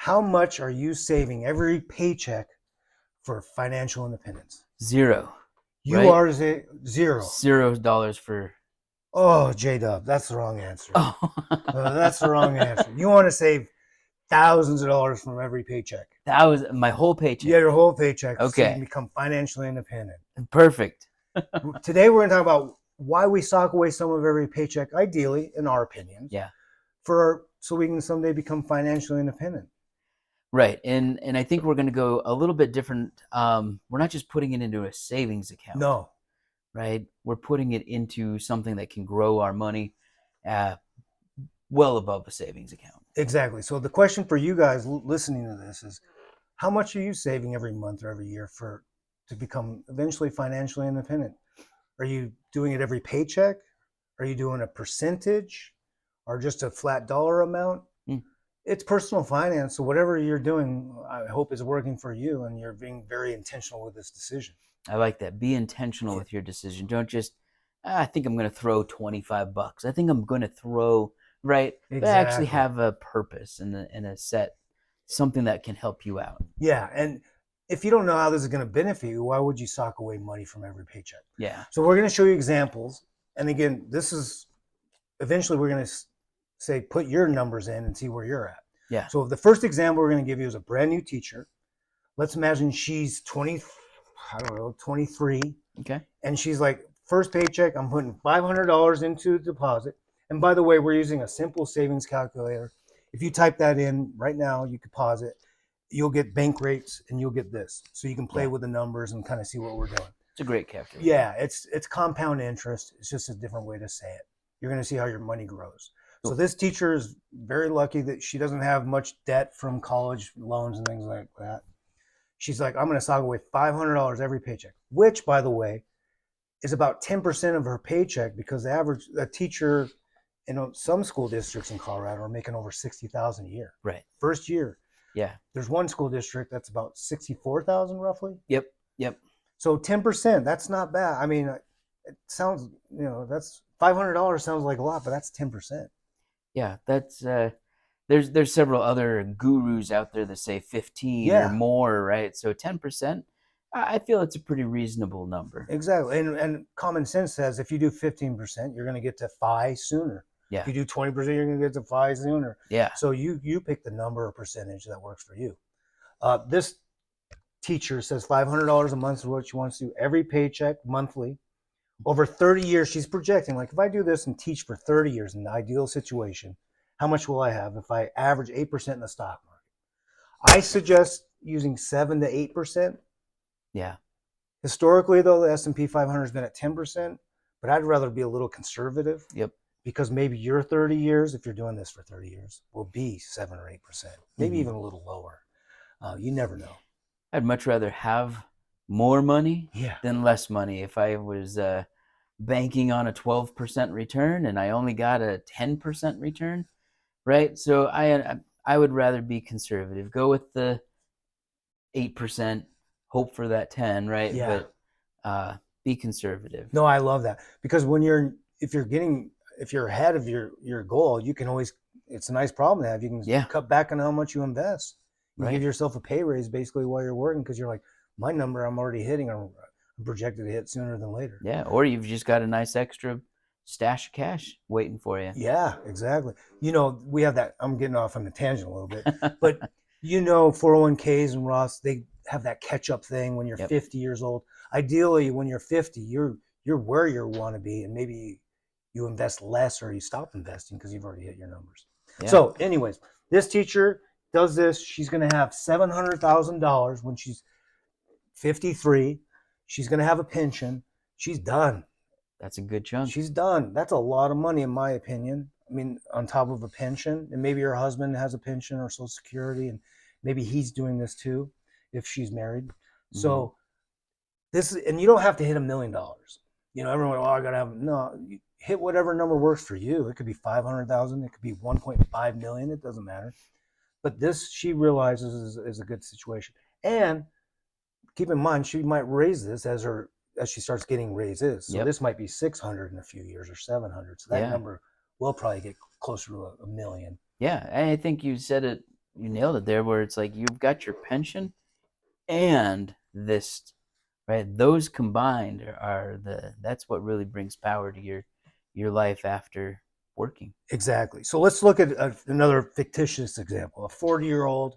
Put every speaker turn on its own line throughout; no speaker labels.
How much are you saving every paycheck for financial independence?
Zero,
You
right?
are zero.
$0 for.
Oh, J-Dub, that's the wrong answer.
Oh,
That's the wrong answer. You want to save thousands of dollars from every paycheck.
that was my whole
Yeah,
paycheck.
your whole paycheck, so you can
Okay,
become financially independent.
perfect.
Today, we're going to talk about why we sock away some of every paycheck, ideally, in our opinions,
Yeah,
so we can someday become financially independent.
right. And I think we're going to go a little bit different. We're not just putting it into a savings account,
No,
right? We're putting it into something that can grow our money uh, well above a savings account.
exactly. So the question for you guys listening to this is, how much are you saving every month or every year to become eventually financially independent? Are you doing it every paycheck? Are you doing a percentage or just a flat dollar amount?
Mm,
It's personal finance. So whatever you're doing, I hope is working for you and you're being very intentional with this decision.
I like that. Be intentional with your decision. Don't just, I think I'm going to throw $25. I think I'm going to throw, right? But actually
Exactly.
have a purpose and a set, something that can help you out.
Yeah. And if you don't know how this is going to benefit you, why would you sock away money from every paycheck?
Yeah.
So we're going to show you examples. And again, this is eventually we're going to say, put your numbers in and see where you're at.
Yeah.
So the first example we're going to give you is a brand new teacher. Let's imagine she's 20, I don't know, 23.
Okay.
And she's like, first paycheck, I'm putting $500 into the deposit. And by the way, we're using a simple savings calculator. If you type that in right now, you could pause it. You'll get bank rates and you'll get this. So you can play
Yeah.
with the numbers and kind of see what we're doing.
It's a great calculator.
Yeah, it's compound interest. It's just a different way to say it. You're going to see how your money grows.
Cool.
So this teacher is very lucky that she doesn't have much debt from college loans and things like that. She's like, I'm going to sock away $500 every paycheck, which, by the way, is about 10% of her paycheck because a teacher in some school districts in Colorado are making over $60,000 a year.
Right.
First year.
Yeah.
There's one school district that's about $64,000 roughly.
Yep. Yep.
So 10%, that's not bad. I mean, it sounds, that's $500 sounds like a lot, but that's 10%.
Yeah. That's, there's several other gurus out there that say 15 or
Yeah,
more, right? So 10%, I feel it's a pretty reasonable number.
exactly. And common sense says if you do 15%, you're going to get to FI sooner.
Yeah.
If you do 20%, you're going to get to FI sooner.
Yeah.
So you pick the number or percentage that works for you. This teacher says $500 a month is what she wants to do every paycheck monthly. Over 30 years, she's projecting, like, if I do this and teach for 30 years in the ideal situation, how much will I have if I average 8% in the stock market? I suggest using 7 to 8%.
Yeah.
Historically, though, the S&P 500 has been at 10%, but I'd rather be a little conservative.
Yep.
Because maybe your 30 years, if you're doing this for 30 years, will be 7 or 8%, maybe even a little lower. You never know.
I'd much rather have more money
Yeah.
than less money. If I was banking on a 12% return and I only got a 10% return, right? So I would rather be conservative. Go with the 8%, hope for that 10, right?
Yeah.
But be conservative.
No, I love that because if you're ahead of your goal, you can always, it's a nice problem to have. You can cut back on how much you invest. You give yourself a pay raise basically while you're working because you're like, my number I'm already hitting, I'm projected to hit sooner than later.
Yeah, or you've just got a nice extra stash of cash waiting for you.
Yeah, exactly. We have that, I'm getting off on a tangent a little bit, but 401ks and Roths, they have that catch up thing when you're 50 years old. Ideally, when you're 50, you're where you want to be, and maybe you invest less or you stop investing because you've already hit your numbers. Yeah. So anyways, this teacher does this. She's going to have $700,000 when she's 53. She's going to have a pension. She's done.
That's a good chunk.
She's done. That's a lot of money, in my opinion. I mean, on top of a pension, and maybe her husband has a pension or Social Security, and maybe he's doing this too if she's married. Mm-hmm. So and you don't have to hit $1 million. Everyone, I gotta have, no, you hit whatever number works for you. It could be 500,000, it could be 1.5 million, it doesn't matter. But this, she realizes is a good situation. And keep in mind, she might raise this as she starts getting raises. So this might be 600 in a few years or 700. So that number will probably get closer to $1 million.
Yeah, I think you said it you nailed it there, where it's like you've got your pension and this, right? Those combined are that's what really brings power to your life after working.
Exactly. So let's look at another fictitious example. A 40-year-old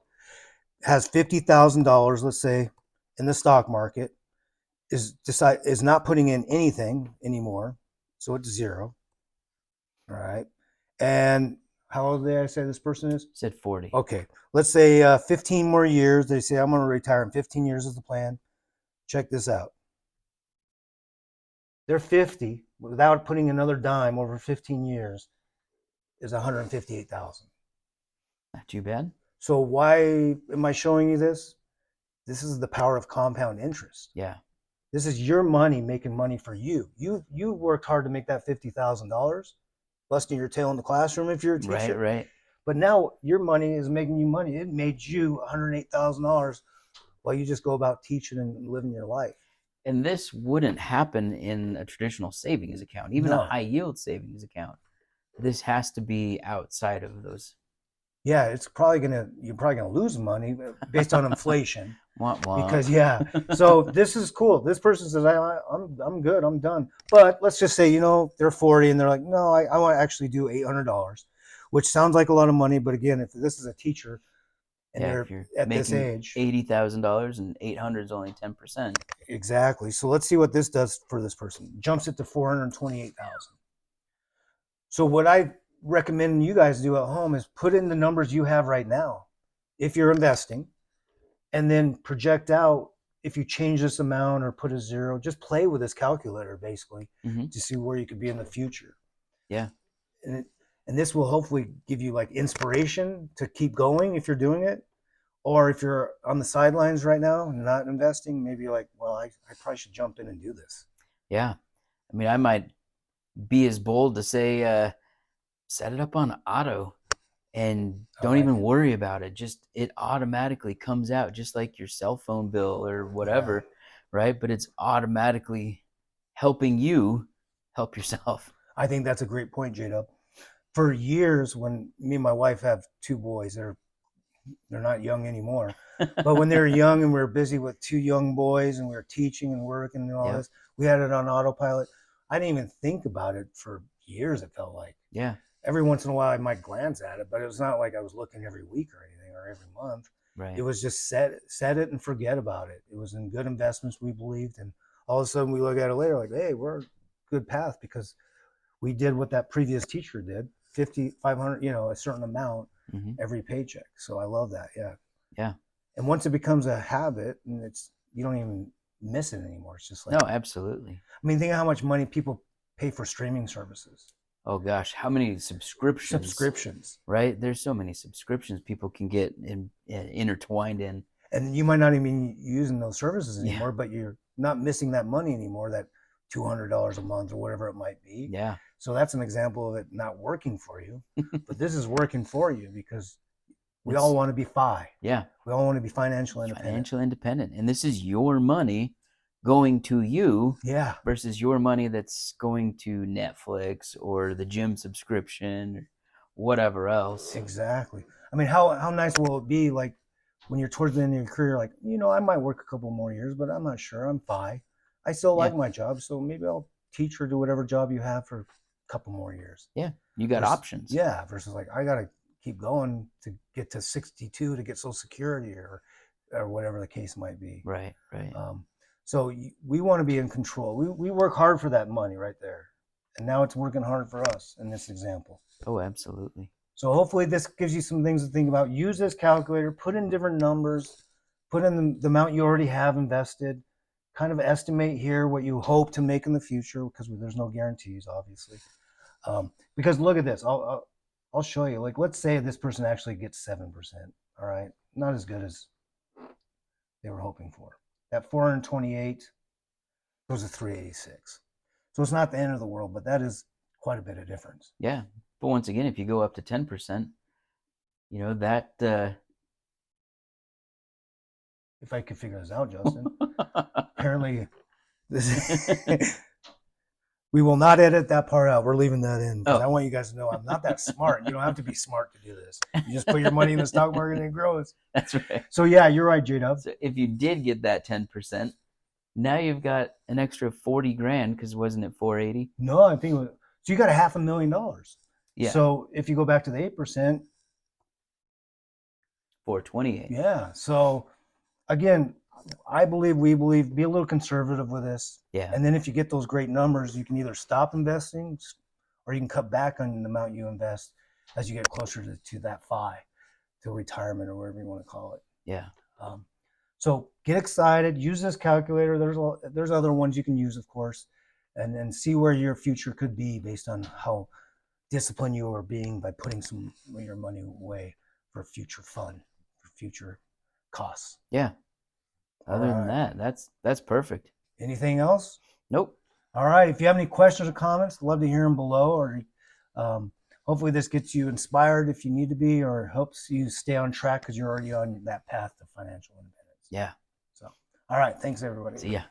has $50,000, let's say, in the stock market, is not putting in anything anymore, so it's zero. All right. And how old did I say this person is?
Said 40.
Okay. Let's say 15 more years. They say, I'm going to retire in 15 years is the plan. Check this out. They're 50 without putting another dime over 15 years is 158,000.
Not too bad.
So why am I showing you this? This is the power of compound interest.
Yeah.
This is your money making money for you. You worked hard to make that $50,000, busting your tail in the classroom if you're a
Right,
teacher.
right.
But now your money is making you money. It made you $108,000 while you just go about teaching and living your life.
And this wouldn't happen in a traditional savings account, even a
No.
high yield savings account. This has to be outside of those.
Yeah, you're probably gonna lose money based on inflation.
Womp womp.
Because so this is cool. This person says, I'm good, I'm done. But let's just say, they're 40 and they're like, no, I want to actually do $800, which sounds like a lot of money. But again, if this is a teacher and
Yeah,
they're
if you're
at this
making
age,
$80,000 and 800 is only 10%.
exactly. So let's see what this does for this person. Jumps it to 428,000. So what I recommend you guys do at home is put in the numbers you have right now, if you're investing, and then project out if you change this amount or put a zero. Just play with this calculator basically to see where you could be in the future.
Yeah.
And this will hopefully give you like inspiration to keep going if you're doing it. Or if you're on the sidelines right now and not investing, maybe you're like, well, I probably should jump in and do this.
Yeah. I mean, I might be as bold to say, set it up on auto and don't even worry about it. Just it automatically comes out, just like your cell phone bill or whatever, right? But it's automatically helping you help yourself.
I think that's a great point, J-Dub. For years, when me and my wife have two boys, they're not young anymore. But when they were young and we were busy with two young boys and we were teaching and working and all this, we had it on autopilot. I didn't even think about it for years, it felt like.
Yeah.
Every once in a while I might glance at it, but it was not like I was looking every week or anything or every month.
Right.
It was just set it and forget about it. It was in good investments we believed, and all of a sudden we look at it later like, hey, we're a good path because we did what that previous teacher did, 50, 500, a certain amount every paycheck. So I love that. Yeah.
Yeah.
And once it becomes a habit and you don't even miss it anymore. It's just like,
no, absolutely.
I mean, think of how much money people pay for streaming services.
Oh gosh, how many subscriptions? Right? There's so many subscriptions people can get intertwined in.
And you might not even be using those services anymore, but you're not missing that money anymore, that $200 a month or whatever it might be.
Yeah.
So that's an example of it not working for you. But this is working for you because we all want to be FI.
Yeah.
We all want to be financial independent.
Financial independent. And this is your money going to you versus your money that's going to Netflix or the gym subscription or whatever else.
Exactly. I mean, how nice will it be, like, when you're towards the end of your career, like, I might work a couple more years, but I'm not sure. I'm fine. I still like my job, so maybe I'll teach or do whatever job you have for a couple more years.
Yeah, you got options.
Yeah, versus like, I got to keep going to get to 62 to get Social Security or whatever the case might be.
Right, right.
So we want to be in control. We work hard for that money right there. And now it's working hard for us in this example.
Oh, absolutely.
So hopefully this gives you some things to think about. Use this calculator, put in different numbers, put in the amount you already have invested, kind of estimate here what you hope to make in the future, because there's no guarantees, obviously. Because look at this. I'll show you. Like, let's say this person actually gets 7%. All right. Not as good as they were hoping for. That 428 goes to 386. So it's not the end of the world, but that is quite a bit of difference.
Yeah. But once again, if you go up to 10%, that...
If I could figure this out, Justin. Apparently, We will not edit that part out. We're leaving that in because
Oh.
I want you guys to know I'm not that smart. You don't have to be smart to do this. You just put your money in the stock market and it grows.
That's right.
So yeah, you're right, J-Dub.
So if you did get that 10%, now you've got an extra 40 grand because wasn't it 480?
No, I think it was, so. You got $500,000.
Yeah.
So if you go back to the 8%,
428.
yeah. So again, we believe, be a little conservative with this.
Yeah.
And then if you get those great numbers, you can either stop investing or you can cut back on the amount you invest as you get closer to that to retirement or whatever you want to call it.
Yeah.
So get excited. Use this calculator. There's other ones you can use, of course, and then see where your future could be based on how disciplined you are being by putting some of your money away for future fun, for future costs.
Yeah. Other than that, that's perfect.
Anything else?
Nope.
All right. If you have any questions or comments, love to hear them below. Or hopefully this gets you inspired if you need to be, or helps you stay on track because you're already on that path to financial independence.
Yeah.
So, all right. Thanks, everybody.
See ya.